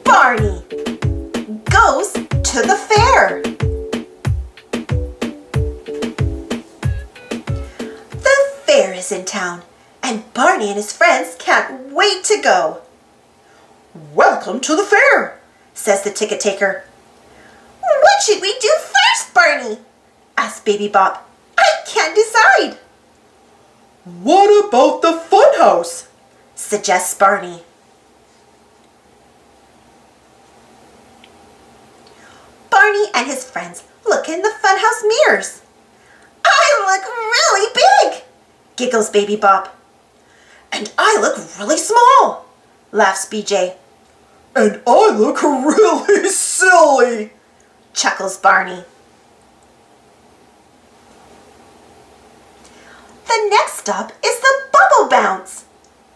Barney goes to the fair. The fair is in town, and Barney and his friends can't wait to go. "Welcome to the fair," says the ticket taker. "What should we do first, Barney?" asks Baby Bop. "I can't decide." "What about the funhouse?" suggests Barney. Barney and his friends look in the funhouse mirrors. "I look really big," giggles Baby Bop. "And I look really small," laughs BJ. "And I look really silly," chuckles Barney. The next stop is the bubble bounce.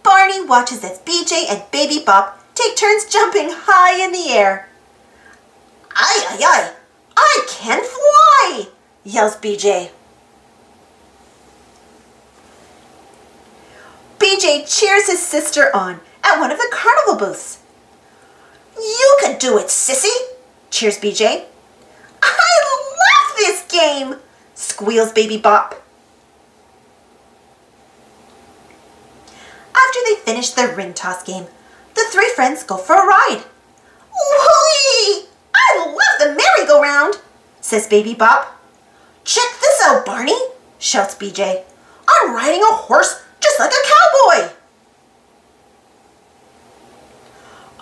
Barney watches as BJ and Baby Bop take turns jumping high in the air. "Ay, ay, ay, I can fly," yells BJ. BJ cheers his sister on at one of the carnival booths. "You can do it, sissy," cheers BJ. "I love this game," squeals Baby Bop. After they finish their ring toss game, the three friends go for a ride. "Whee! I love the merry-go-round," says Baby Bop. "Check this out, Barney," shouts BJ. "I'm riding a horse just like a cowboy."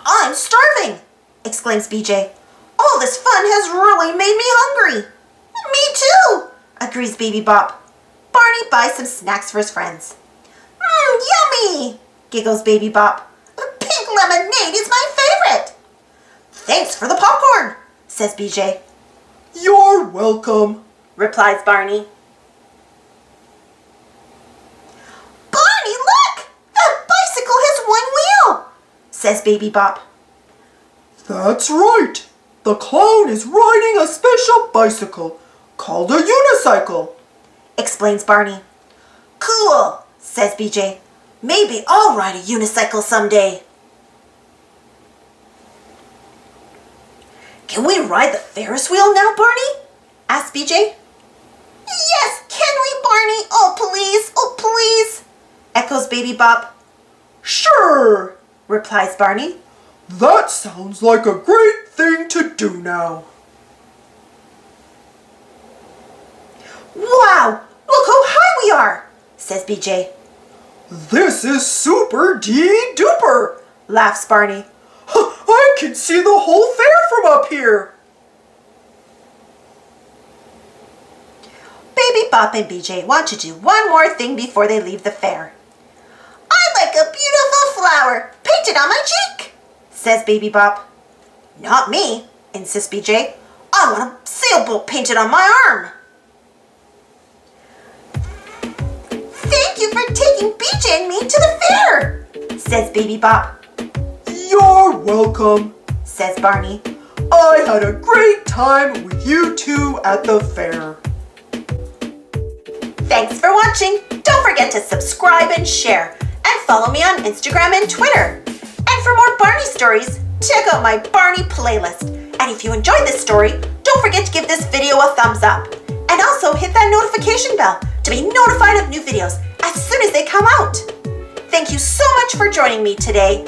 "I'm starving," exclaims BJ. "All this fun has really made me hungry." "Me too," agrees Baby Bop. Barney buys some snacks for his friends. "Yummy," giggles Baby Bop. "Pink lemonade is my favorite." "Thanks for the popcorn," says BJ. "You're welcome," replies Barney. "Barney, look! That bicycle has one wheel," says Baby Bop. "That's right. The clown is riding a special bicycle called a unicycle," explains Barney. "Cool," says BJ. "Maybe I'll ride a unicycle someday." "Can we ride the Ferris wheel now, Barney?" asks BJ. "Yes, can we, Barney? Oh, please, echoes Baby Bop. "Sure," replies Barney. "That sounds like a great thing to do now." "Wow, look how high we are," says BJ. "This is super duper," laughs Barney. "I can see the whole fair from up here." Baby Bop and BJ want to do one more thing before they leave the fair. "I'd like a beautiful flower painted on my cheek," says Baby Bop. "Not me," insists BJ. "I want a sailboat painted on my arm." "Thank you for taking BJ and me to the fair," says Baby Bop. "You're welcome," says Barney. "I had a great time with you two at the fair." Thanks for watching. Don't forget to subscribe and share, and follow me on Instagram and Twitter. And for more Barney stories, check out my Barney playlist. And if you enjoyed this story, don't forget to give this video a thumbs up. And also hit that notification bell to be notified of new videos as soon as they come out. Thank you so much for joining me today.